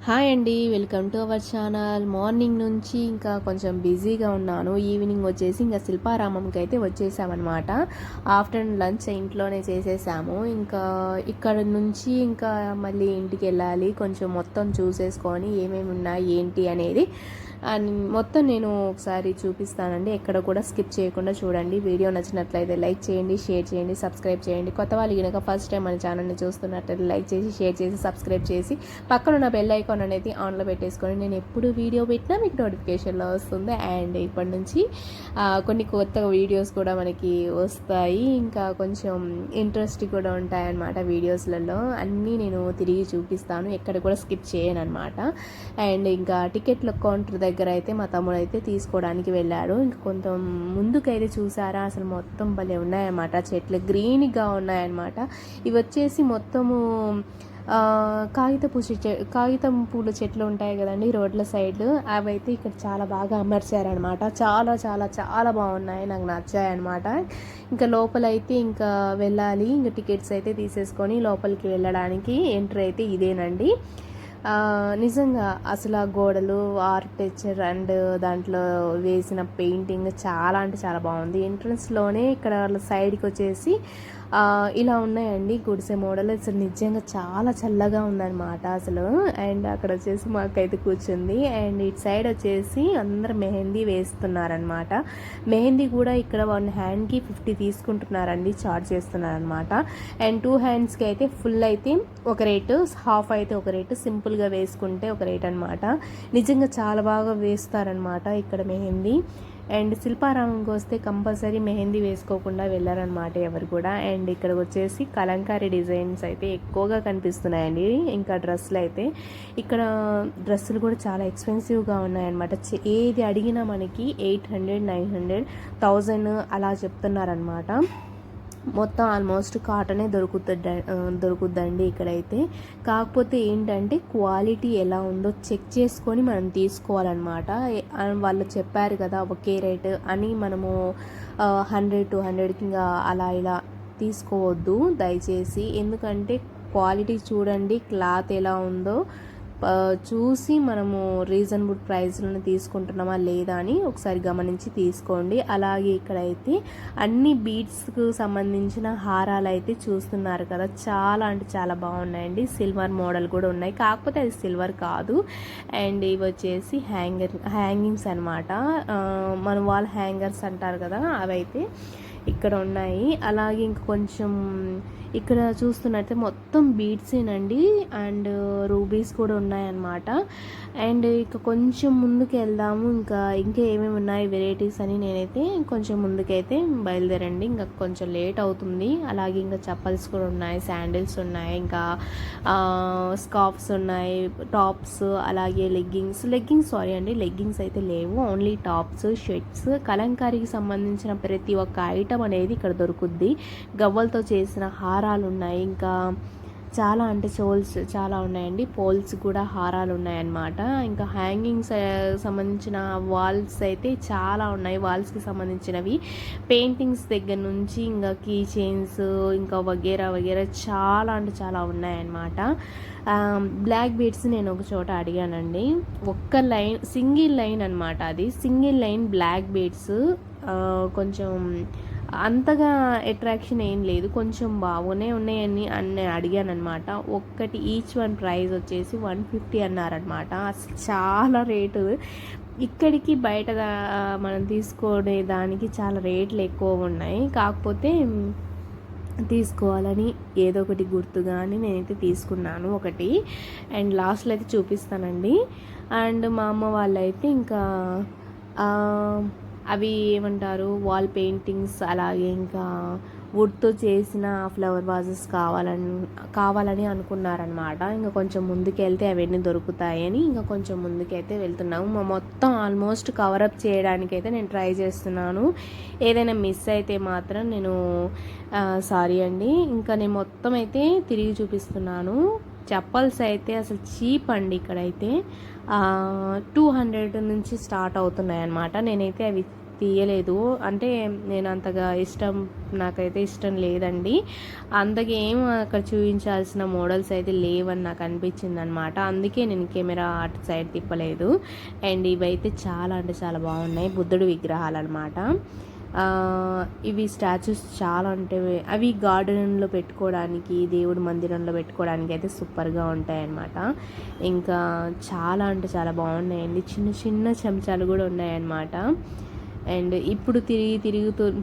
Hi అండి, welcome to our channel. Morning నుంచి ఇంకా కొంచెం బిజీగా ఉన్నాను. ఈవినింగ్ వచ్చేసి ఇంకా శిల్పారామంకి అయితే వచ్చేసామన్నమాట. ఆఫ్టర్నూన్ లంచ్ ఇంట్లోనే చేసేసాము. ఇంకా ఇక్కడ నుంచి ఇంకా మళ్ళీ ఇంటికి వెళ్ళాలి. కొంచెం మొత్తం చూసేసుకొని ఏమేమి ఉన్నాయి ఏంటి అనేది మొత్తం నేను ఒకసారి చూపిస్తానండి. ఎక్కడ కూడా స్కిప్ చేయకుండా చూడండి. వీడియో నచ్చినట్లయితే లైక్ చేయండి, షేర్ చేయండి, సబ్స్క్రైబ్ చేయండి. కొత్త వాళ్ళు కనుక ఫస్ట్ టైం మన ఛానల్ని చూస్తున్నట్లయితే లైక్ చేసి, షేర్ చేసి, సబ్స్క్రైబ్ చేసి పక్కన ఉన్న బెల్ ఐకాన్ అనేది ఆన్లో పెట్టేసుకొని నేను ఎప్పుడు వీడియో పెట్టినా మీకు నోటిఫికేషన్లో వస్తుంది. అండ్ ఇప్పటి నుంచి కొన్ని కొత్త వీడియోస్ కూడా మనకి వస్తాయి. ఇంకా కొంచెం ఇంట్రెస్ట్ కూడా ఉంటాయన్నమాట. వీడియోస్లలో అన్నీ నేను తిరిగి చూపిస్తాను, ఎక్కడ కూడా స్కిప్ చేయను అనమాట. అండ్ ఇంకా టికెట్ల కౌంటర్ దగ్గర అయితే మా తమ్ముడు అయితే తీసుకోవడానికి వెళ్ళాడు. ఇంకా కొంత ముందుకైతే చూసారా, అసలు మొత్తం భలే ఉన్నాయన్నమాట. చెట్లు గ్రీన్గా ఉన్నాయన్నమాట. ఇవి వచ్చేసి మొత్తము కాగితం పూల చెట్లు ఉంటాయి కదండి రోడ్ల సైడ్, అవి అయితే ఇక్కడ చాలా బాగా అమర్చారనమాట. చాలా చాలా చాలా బాగున్నాయి, నాకు నచ్చాయి అనమాట. ఇంకా లోపలైతే ఇంకా వెళ్ళాలి. ఇంకా టికెట్స్ అయితే తీసేసుకొని లోపలికి వెళ్ళడానికి ఎంట్రీ అయితే ఇదేనండి. నిజంగా అసలు ఆ గోడలు ఆర్కిటెక్చర్ అండ్ దాంట్లో వేసిన పెయింటింగ్ చాలా అంటే చాలా బాగుంది. ఎంట్రన్స్లోనే ఇక్కడ సైడ్కి వచ్చేసి ఇలా ఉన్నాయండి గుడిసె మోడల్. అసలు నిజంగా చాలా చల్లగా ఉందన్నమాట అసలు. అండ్ అక్కడ వచ్చేసి మాకైతే కూర్చుంది. అండ్ ఇటు సైడ్ వచ్చేసి అందరు మెహందీ వేస్తున్నారనమాట. మెహందీ కూడా ఇక్కడ 1 హ్యాండ్కి 50 తీసుకుంటున్నారండి, చార్జ్ చేస్తున్నారనమాట. అండ్ 2 హ్యాండ్స్కి అయితే ఫుల్ అయితే ఒక రేటు, హాఫ్ అయితే ఒక రేటు, సింపుల్గా వేసుకుంటే ఒక రేట్ అనమాట. నిజంగా చాలా బాగా వేస్తారనమాట ఇక్కడ మెహందీ. అండ్ శిల్పారామంకి వస్తే కంపల్సరీ మెహందీ వేసుకోకుండా వెళ్ళారనమాట ఎవరు కూడా. అండ్ ఇక్కడికి వచ్చేసి కలంకారీ డిజైన్స్ అయితే ఎక్కువగా కనిపిస్తున్నాయండి. ఇంకా డ్రెస్సులు అయితే ఇక్కడ డ్రెస్సులు కూడా చాలా ఎక్స్పెన్సివ్గా ఉన్నాయన్నమాట. ఏది అడిగినా మనకి 800, 900, 1000 అలా చెప్తున్నారనమాట. మొత్తం ఆల్మోస్ట్ కాటనే దొరుకుద్దండి ఇక్కడైతే. కాకపోతే ఏంటంటే క్వాలిటీ ఎలా ఉందో చెక్ చేసుకొని మనం తీసుకోవాలన్నమాట. వాళ్ళు చెప్పారు కదా ఒకే రేట్ అని మనము 100, 200కి ఇంకా అలా ఇలా తీసుకోవద్దు దయచేసి. ఎందుకంటే క్వాలిటీ చూడండి, క్లాత్ ఎలా ఉందో చూసి మనము రీజనబుల్ ప్రైస్లను తీసుకుంటున్నామా లేదా అని ఒకసారి గమనించి తీసుకోండి. అలాగే ఇక్కడైతే అన్ని బీడ్స్కు సంబంధించిన హారాలు అయితే చూస్తున్నారు కదా, చాలా అంటే చాలా బాగున్నాయండి. సిల్వర్ మోడల్ కూడా ఉన్నాయి, కాకపోతే అది సిల్వర్ కాదు. అండ్ ఇవి వచ్చేసి హ్యాంగింగ్స్ అనమాట. మన వాల్ హ్యాంగర్స్ అంటారు కదా, అవైతే ఇక్కడ ఉన్నాయి. అలాగే ఇంక కొంచెం ఇక్కడ చూస్తున్నట్టే మొత్తం బీడ్సేనండి. అండ్ రూబీస్ కూడా ఉన్నాయన్నమాట. అండ్ ఇక కొంచెం ముందుకు వెళ్దాము, ఇంకా ఏమేమి ఉన్నాయి వెరైటీస్ అని నేనైతే కొంచెం ముందుకైతే బయలుదేరండి. ఇంకా కొంచెం లేట్ అవుతుంది. అలాగే ఇంకా చెప్పల్స్ కూడా ఉన్నాయి, శాండిల్స్ ఉన్నాయి, ఇంకా స్కార్ఫ్స్ ఉన్నాయి, టాప్స్, అలాగే లెగ్గింగ్స్ అయితే లేవు, ఓన్లీ టాప్స్, షర్ట్స్. కలంకారీకి సంబంధించిన ప్రతి ఒక్క ఐటమ్ అనేది ఇక్కడ దొరుకుద్ది. గవ్వలతో చేసిన హారాలు ఉన్నాయి, ఇంకా చాలా అంటే చోల్స్ చాలా ఉన్నాయండి. పోల్స్ కూడా హారాలు ఉన్నాయన్నమాట. ఇంకా హ్యాంగింగ్స్ సంబంధించిన వాల్స్ అయితే చాలా ఉన్నాయి. వాల్స్కి సంబంధించినవి పెయింటింగ్స్ దగ్గర నుంచి ఇంకా కీ చైన్స్, ఇంకా వగేరా చాలా అంటే చాలా ఉన్నాయన్నమాట. బ్లాక్ బీడ్స్ నేను ఒక చోట అడిగానండి. ఒక్క లైన్, సింగిల్ లైన్ అనమాట, అది సింగిల్ లైన్ బ్లాక్ బీడ్స్. కొంచెం అంతగా అట్రాక్షన్ ఏం లేదు, కొంచెం బాగానే ఉన్నాయని అడిగాను అనమాట. ఒక్కటి ఈచ్ వన్ ప్రైస్ వచ్చేసి 150 అన్నారనమాట. అసలు చాలా రేటు. ఇక్కడికి బయట మనం తీసుకునే దానికి చాలా రేట్లు ఎక్కువ ఉన్నాయి. కాకపోతే తీసుకోవాలని ఏదో ఒకటి గుర్తుగా అని నేనైతే తీసుకున్నాను ఒకటి. అండ్ లాస్ట్లో అయితే చూపిస్తానండి. అండ్ మా అమ్మ వాళ్ళైతే ఇంకా అవి ఏమంటారు, వాల్ పెయింటింగ్స్, అలాగే ఇంకా వుడ్తో చేసిన ఫ్లవర్ వాజెస్ కావాలని అనుకున్నారనమాట. ఇంకా కొంచెం ముందుకెళ్తే అవన్నీ దొరుకుతాయని ఇంకా కొంచెం ముందుకైతే వెళ్తున్నాము. మొత్తం ఆల్మోస్ట్ కవరప్ చేయడానికైతే నేను ట్రై చేస్తున్నాను. ఏదైనా మిస్ అయితే మాత్రం నేను సారీ అండి. ఇంకా నేను మొత్తం అయితే తిరిగి చూపిస్తున్నాను. చెప్పల్స్ అయితే అసలు చీప్ అండి. ఇక్కడైతే 200 నుంచి స్టార్ట్ అవుతున్నాయి అన్నమాట. నేనైతే అవి తీయలేదు. అంటే నేను అంతగా నాకైతే ఇష్టం లేదండి. అంతగా ఏం అక్కడ చూపించాల్సిన మోడల్స్ అయితే లేవని నాకు అనిపించింది అనమాట. అందుకే నేను కెమెరా అటు సైడ్ తిప్పలేదు. అండ్ ఇవైతే చాలా అంటే చాలా బాగున్నాయి, బుద్ధుడి విగ్రహాలు అనమాట. ఇవి స్టాచ్యూస్ చాలా అంటే అవి గార్డెన్లో పెట్టుకోవడానికి, దేవుడి మందిరంలో పెట్టుకోవడానికి అయితే సూపర్గా ఉంటాయన్నమాట. ఇంకా చాలా అంటే చాలా బాగున్నాయండి. చిన్న చిన్న చెంచాలు కూడా ఉన్నాయన్నమాట. అండ్ ఇప్పుడు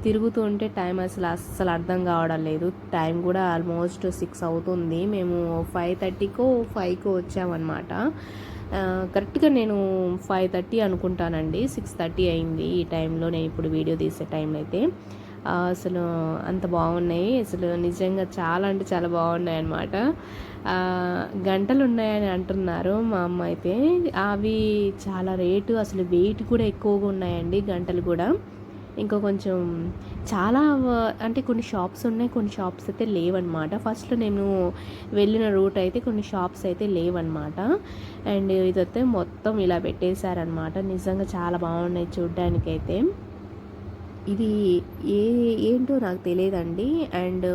తిరుగుతూ ఉంటే టైం అస్సలు అర్థం కావడం లేదు. టైం కూడా ఆల్మోస్ట్ 6 అవుతుంది. మేము 5:30కో 5కో వచ్చామన్నమాట. కరెక్ట్గా నేను 5:30 అనుకుంటానండి, 6:30 అయింది ఈ టైంలో, నేను ఇప్పుడు వీడియో తీసే టైంలో అయితే. అసలు అంత బాగున్నాయి, అసలు నిజంగా చాలా అంటే చాలా బాగున్నాయి అన్నమాట. గంటలు ఉన్నాయని అంటున్నారు మా అమ్మ అయితే. అవి చాలా రేటు, అసలు వెయిట్ కూడా ఎక్కువగా ఉన్నాయండి గంటలు కూడా. ఇంకా కొంచెం చాలా అంటే కొన్ని షాప్స్ ఉన్నాయి, కొన్ని షాప్స్ అయితే లేవన్నమాట. ఫస్ట్లో నేను వెళ్ళిన రూట్ అయితే కొన్ని షాప్స్ అయితే లేవన్నమాట. అండ్ ఇదైతే మొత్తం ఇలా పెట్టేశారనమాట. నిజంగా చాలా బాగున్నాయి చూడ్డానికైతే. ఇది ఏంటో నాకు తెలియదండి. అండ్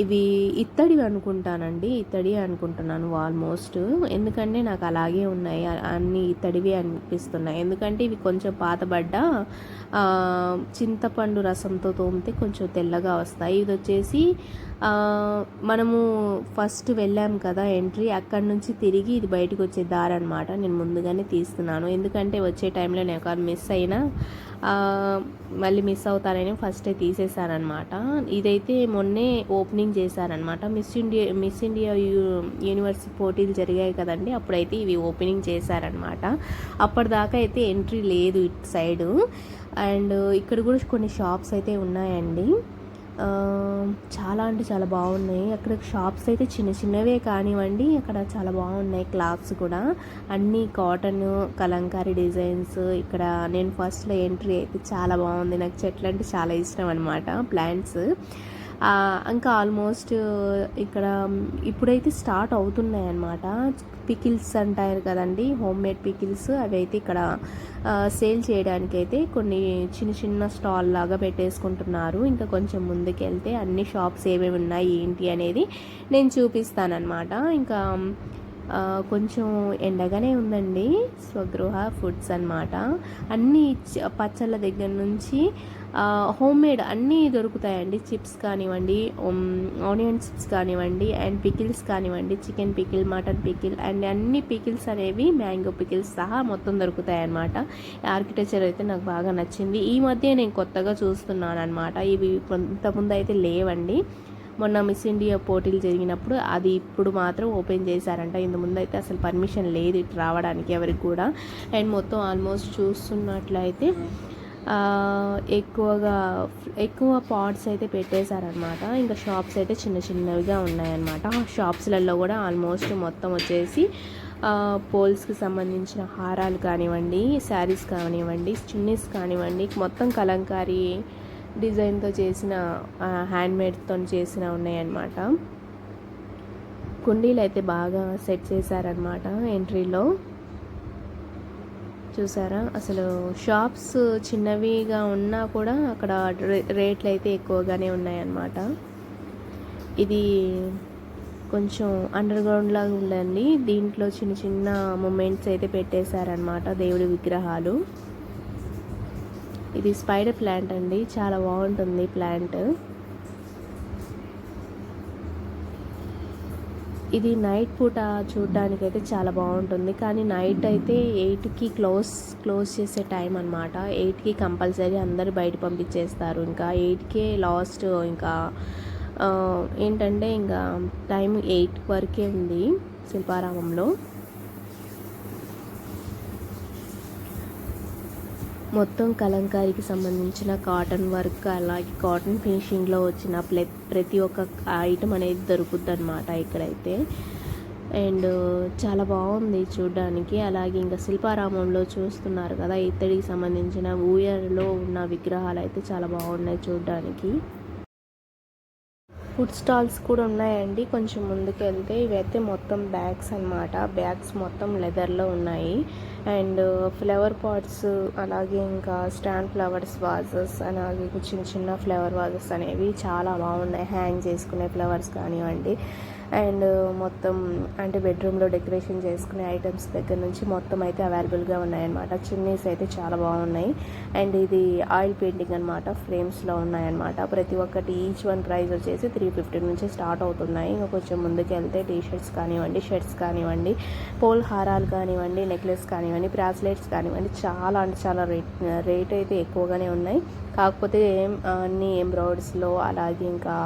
ఇవి ఇత్తడివి అనుకుంటానండి, ఇత్తడి అనుకుంటున్నాను ఆల్మోస్ట్. ఎందుకంటే నాకు అలాగే ఉన్నాయి, అన్ని ఇత్తడివి అనిపిస్తున్నాయి. ఎందుకంటే ఇవి కొంచెం పాతబడ్డ చింతపండు రసంతో తోమితే కొంచెం తెల్లగా వస్తాయి. ఇది వచ్చేసి మనము ఫస్ట్ వెళ్ళాం కదా ఎంట్రీ, అక్కడి నుంచి తిరిగి ఇది బయటకు వచ్చే దారి అనమాట. నేను ముందుగానే తీస్తున్నాను, ఎందుకంటే వచ్చే టైంలో నేను ఒకవేళ మిస్ అయినా మళ్ళీ మిస్ అవుతానని ఫస్టే తీసేసారనమాట. ఇదైతే మొన్నే ఓపెనింగ్ చేశారనమాట. మిస్ ఇండియా యూనివర్సిటీ పోటీలు జరిగాయి కదండి, అప్పుడైతే ఇవి ఓపెనింగ్ చేశారనమాట. అప్పటిదాకా అయితే ఎంట్రీ లేదు ఇటు సైడు. అండ్ ఇక్కడ కూడా కొన్ని షాప్స్ అయితే ఉన్నాయండి. చాలా అంటే చాలా బాగున్నాయి. అక్కడ షాప్స్ అయితే చిన్న చిన్నవే కానివ్వండి, అక్కడ చాలా బాగున్నాయి. క్లాత్స్ కూడా అన్నీ కాటన్, కలంకారీ డిజైన్స్. ఇక్కడ నేను ఫస్ట్లో ఎంట్రీ అయితే చాలా బాగుంది. నాకు చెట్లు అంటే చాలా ఇష్టం అనమాట, ప్లాంట్స్. ఇంకా ఆల్మోస్ట్ ఇక్కడ ఇప్పుడైతే స్టార్ట్ అవుతున్నాయి అన్నమాట. పికిల్స్ అంటారు కదండి, హోమ్ మేడ్ పికిల్స్, అవి అయితే ఇక్కడ సేల్ చేయడానికి అయితే కొన్ని చిన్న చిన్న స్టాల్ లాగా పెట్టేసుకుంటున్నారు. ఇంకా కొంచెం ముందుకెళ్తే అన్ని షాప్స్ ఏమేమి ఉన్నాయి ఏంటి అనేది నేను చూపిస్తానన్నమాట. ఇంకా కొంచెం ఎండగానే ఉందండి. స్వగృహ ఫుడ్స్ అన్నమాట. అన్నీ పచ్చళ్ళ దగ్గర నుంచి హోమ్ మేడ్ అన్నీ దొరుకుతాయండి. చిప్స్ కానివ్వండి, ఆనియన్ చిప్స్ కానివ్వండి, అండ్ పికిల్స్ కానివ్వండి, chicken pickle, mutton pickle, and అన్ని పికిల్స్ అనేవి మ్యాంగో పికిల్స్ సహా మొత్తం దొరుకుతాయి అన్నమాట. ఆర్కిటెక్చర్ అయితే నాకు బాగా నచ్చింది. ఈ మధ్య నేను కొత్తగా చూస్తున్నాను అనమాట. ఇవి ఇంతకుముందు అయితే లేవండి. మొన్న మిస్ ఇండియా పోటీలు జరిగినప్పుడు అది ఇప్పుడు మాత్రం ఓపెన్ చేశారంట. ఇంతకుముందు అయితే అసలు పర్మిషన్ లేదు ఇటు రావడానికి ఎవరికి కూడా. అండ్ మొత్తం ఆల్మోస్ట్ చూస్తున్నట్లయితే ఎక్కువ పాట్స్ అయితే పెట్టేశారనమాట. ఇంకా షాప్స్ అయితే చిన్న చిన్నవిగా ఉన్నాయన్నమాట. షాప్స్లలో కూడా ఆల్మోస్ట్ మొత్తం వచ్చేసి పోల్స్కి సంబంధించిన హారాలు కానివ్వండి, శారీస్ కానివ్వండి, చున్నీస్ కానివ్వండి, మొత్తం కలంకారీ డిజైన్తో చేసిన, హ్యాండ్మేడ్తో చేసిన ఉన్నాయన్నమాట. కుండీలు అయితే బాగా సెట్ చేశారనమాట ఎంట్రీలో. చూసారా, అసలు షాప్స్ చిన్నవిగా ఉన్నా కూడా అక్కడ రేట్లు అయితే ఎక్కువగానే ఉన్నాయన్నమాట. ఇది కొంచెం అండర్ గ్రౌండ్ లాగా ఉందండి. దీంట్లో చిన్న చిన్న మూమెంట్స్ అయితే పెట్టేశారనమాట, దేవుడి విగ్రహాలు. ఇది స్పైడర్ ప్లాంట్ అండి, చాలా బాగుంటుంది ప్లాంట్. ఇది నైట్ పూట చూడడానికి అయితే చాలా బాగుంటుంది. కానీ నైట్ అయితే 8కి క్లోజ్ చేసే టైం అనమాట. 8కి కంపల్సరీ అందరూ బయట పంపించేస్తారు. ఇంకా 8కే లాస్ట్. ఇంకా ఏంటంటే ఇంకా టైం 8 వరకే ఉంది శిల్పారామంలో. మొత్తం కలంకారీకి సంబంధించిన కాటన్ వర్క్, అలాగే కాటన్ ఫినిషింగ్లో వచ్చిన ప్రతి ఒక్క ఐటమ్ అనేది దొరుకుద్ది అనమాట ఇక్కడైతే. అండ్ చాలా బాగుంది చూడడానికి. అలాగే ఇంకా శిల్పారామంలో చూస్తున్నారు కదా, ఇత్తడికి సంబంధించిన ఊయర్లో ఉన్న విగ్రహాలు అయితే చాలా బాగున్నాయి చూడడానికి. ఫుడ్ స్టాల్స్ కూడా ఉన్నాయండి కొంచెం ముందుకు వెళ్తే. ఇవైతే మొత్తం బ్యాగ్స్ అనమాట. బ్యాగ్స్ మొత్తం లెదర్లో ఉన్నాయి. అండ్ ఫ్లవర్ పాట్స్, అలాగే ఇంకా స్టాండ్ ఫ్లవర్స్ వాజెస్, అలాగే చిన్న చిన్న ఫ్లవర్ వాజెస్ అనేవి చాలా బాగున్నాయి. హ్యాంగ్ చేసుకునే ఫ్లవర్స్ కానివ్వండి, అండ్ మొత్తం అంటే బెడ్రూమ్లో డెకరేషన్ చేసుకునే ఐటమ్స్ దగ్గర నుంచి మొత్తం అయితే అవైలబుల్గా ఉన్నాయన్నమాట. చున్నీస్ అయితే చాలా బాగున్నాయి. అండ్ ఇది ఆయిల్ పెయింటింగ్ అనమాట, ఫ్రేమ్స్లో ఉన్నాయన్నమాట. ప్రతి ఒక్కటి ఈచ్ వన్ ప్రైస్ వచ్చేసి 350 నుంచి స్టార్ట్ అవుతున్నాయి. ఇంకా కొంచెం ముందుకు వెళ్తే టీ షర్ట్స్ కానివ్వండి, షర్ట్స్ కానివ్వండి, పోల్ హారాలు కానివ్వండి, నెక్లెస్ కానివ్వండి, బ్రాస్లెట్స్ కానివ్వండి, చాలా అంటే చాలా రేట్ అయితే ఎక్కువగానే ఉన్నాయి. కాకపోతే అన్ని ఎంబ్రాయిడరీస్లో, అలాగే ఇంకా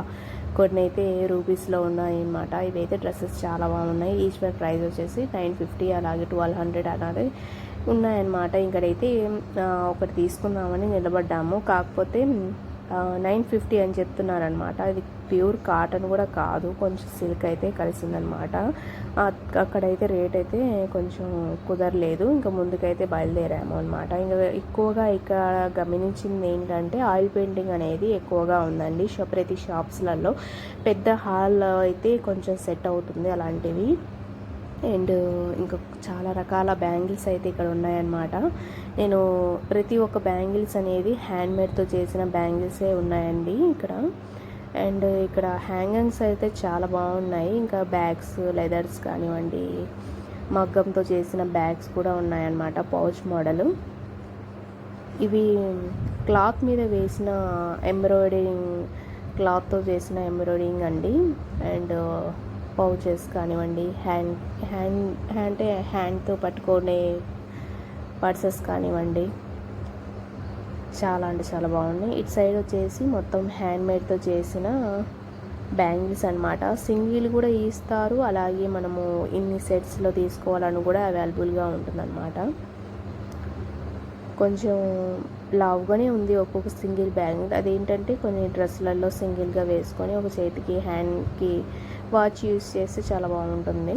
కొన్ని అయితే రూపీస్లో ఉన్నాయి అన్నమాట. ఇవైతే డ్రెస్సెస్ చాలా బాగున్నాయి. ఈచ్ వన్ ప్రైస్ వచ్చేసి 950, అలాగే 1200 అనేది ఉన్నాయన్నమాట. ఇక్కడైతే ఒకటి తీసుకుందామని నిలబడ్డాము. కాకపోతే 950 అని చెప్తున్నారనమాట. ఇది ప్యూర్ కాటన్ కూడా కాదు, కొంచెం సిల్క్ అయితే కలిసిందనమాట. అక్కడైతే రేట్ అయితే కొంచెం కుదరలేదు. ఇంకా ముందుకైతే బయలుదేరాము అనమాట. ఇంకా ఎక్కువగా ఇక్కడ గమనించింది ఏంటంటే ఆయిల్ పెయింటింగ్ అనేది ఎక్కువగా ఉందండి. ప్రతి షాప్స్లలో పెద్ద హాల్ అయితే కొంచెం సెట్ అవుతుంది అలాంటివి. అండ్ ఇంకా చాలా రకాల బ్యాంగిల్స్ అయితే ఇక్కడ ఉన్నాయన్నమాట. నేను ప్రతి ఒక్క బ్యాంగిల్స్ అనేది హ్యాండ్మేడ్తో చేసిన బ్యాంగిల్సే ఉన్నాయండి ఇక్కడ. అండ్ ఇక్కడ హ్యాంగింగ్స్ అయితే చాలా బాగున్నాయి. ఇంకా బ్యాగ్స్, లెదర్స్ కానివ్వండి, మగ్గంతో చేసిన బ్యాగ్స్ కూడా ఉన్నాయన్నమాట, పౌచ్ మోడలు. ఇవి క్లాత్ మీద వేసిన ఎంబ్రాయిడరింగ్, క్లాత్తో చేసిన ఎంబ్రాయిడరింగ్ అండి. అండ్ పౌచెస్ కానివ్వండి, హ్యాండ్తో పట్టుకునే పర్సెస్ కానివ్వండి, చాలా అంటే చాలా బాగున్నాయి. ఇటు సైడ్ వచ్చేసి మొత్తం హ్యాండ్మేడ్తో చేసిన బ్యాంగిల్స్ అనమాట. సింగిల్ కూడా ఇస్తారు, అలాగే మనము ఇన్ని సెట్స్లో తీసుకోవాలని కూడా అవైలబుల్గా ఉంటుందన్నమాట. కొంచెం లావుగానే ఉంది ఒక్కొక్క సింగిల్ బ్యాంగిల్. అదేంటంటే కొన్ని డ్రెస్సులలో సింగిల్గా వేసుకొని ఒక చేతికి, హ్యాండ్కి వాచ్ యూస్ చేస్తే చాలా బాగుంటుంది.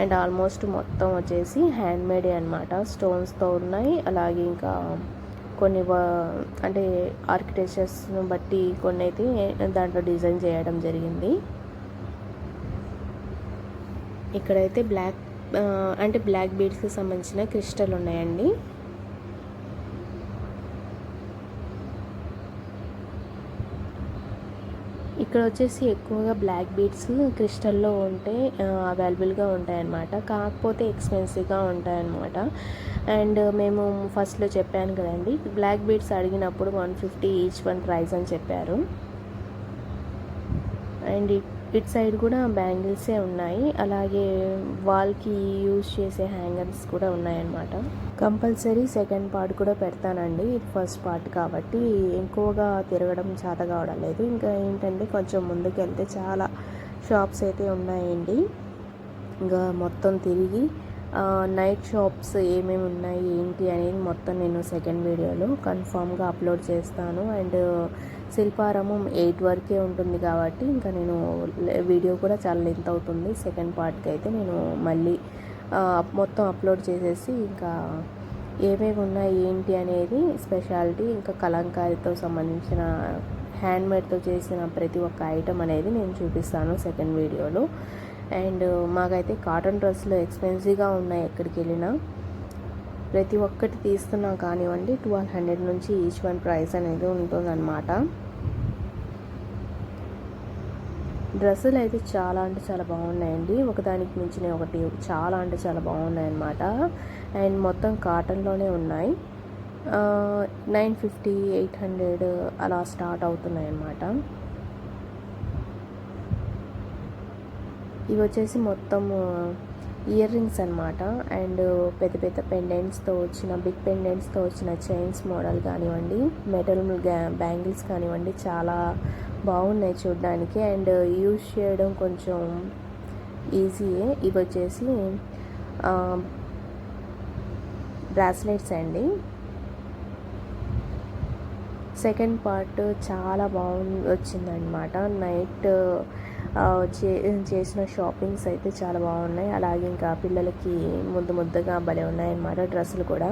అండ్ ఆల్మోస్ట్ మొత్తం వచ్చేసి హ్యాండ్మేడే అనమాట, స్టోన్స్తో ఉన్నాయి. అలాగే ఇంకా కొన్ని అంటే ఆర్కిటెక్చర్స్ను బట్టి కొన్ని అయితే దాంట్లో డిజైన్ చేయడం జరిగింది. ఇక్కడైతే బ్లాక్ బీడ్స్కి సంబంధించిన క్రిస్టల్ ఉన్నాయండి. ఇక్కడ వచ్చేసి ఎక్కువగా బ్లాక్ బీడ్స్ క్రిస్టల్లో ఉంటే అవైలబుల్గా ఉంటాయన్నమాట. కాకపోతే ఎక్స్పెన్సివ్గా ఉంటాయన్నమాట. అండ్ మేము ఫస్ట్లో చెప్పాను కదండి, బ్లాక్ బీడ్స్ అడిగినప్పుడు 150 ఈచ్ వన్ ప్రైస్ అని చెప్పారు. అండ్ ఇటు సైడ్ కూడా బ్యాంగిల్సే ఉన్నాయి. అలాగే వాల్కి యూజ్ చేసే హ్యాంగర్స్ కూడా ఉన్నాయన్నమాట. కంపల్సరీ సెకండ్ పార్ట్ కూడా పెడతానండి. ఇది ఫస్ట్ పార్ట్ కాబట్టి ఎక్కువగా తిరగడం చేత కావడం లేదు. ఇంకా ఏంటంటే కొంచెం ముందుకు వెళ్తే చాలా షాప్స్ అయితే ఉన్నాయండి. ఇంకా మొత్తం తిరిగి నైట్ షాప్స్ ఏమేమి ఉన్నాయి ఏంటి అనేది మొత్తం నేను సెకండ్ వీడియోలో కన్ఫామ్గా అప్లోడ్ చేస్తాను. అండ్ శిల్పారామం 8 వరకే ఉంటుంది కాబట్టి ఇంకా నేను వీడియో కూడా చాలా లెంత్ అవుతుంది. సెకండ్ పార్ట్కి అయితే నేను మళ్ళీ మొత్తం అప్లోడ్ చేసేసి ఇంకా ఏమేమి ఉన్నాయి ఏంటి అనేది స్పెషాలిటీ, ఇంకా కలంకారీతో సంబంధించిన హ్యాండ్మేడ్తో చేసిన ప్రతి ఒక్క ఐటమ్ అనేది నేను చూపిస్తాను సెకండ్ వీడియోలో. అండ్ మాకైతే కాటన్ డ్రెస్సులు ఎక్స్పెన్సివ్గా ఉన్నాయి. ఎక్కడికి వెళ్ళినా ప్రతి ఒక్కటి తీస్తున్నా కానివ్వండి 1200 నుంచి ఈచ్ వన్ ప్రైస్ అనేది ఉంటుందన్నమాట. డ్రెస్సులు అయితే చాలా అంటే చాలా బాగున్నాయండి. ఒకదానికి మించిన ఒకటి చాలా అంటే చాలా బాగున్నాయి అన్నమాట. అండ్ మొత్తం కాటన్లోనే ఉన్నాయి. 950, 800 అలా స్టార్ట్ అవుతున్నాయి అన్నమాట. ఇవి వచ్చేసి మొత్తం ఇయర్ రింగ్స్ అనమాట. అండ్ పెద్ద పెద్ద పెండెంట్స్తో వచ్చిన, బిగ్ పెండెంట్స్తో వచ్చిన చైన్స్ మోడల్ కానివ్వండి, మెటల్ బ్యాంగిల్స్ కానివ్వండి, చాలా బాగున్నాయి చూడడానికి. అండ్ యూజ్ చేయడం కొంచెం ఈజీయే. ఇవి వచ్చేసి బ్రాస్లెట్స్ అండి. సెకండ్ పార్ట్ చాలా వచ్చిందనమాట. నైట్ చేసిన షాపింగ్స్ అయితే చాలా బాగున్నాయి. అలాగే ఇంకా పిల్లలకి ముద్దుగా భలే ఉన్నాయన్నమాట డ్రెస్సులు కూడా.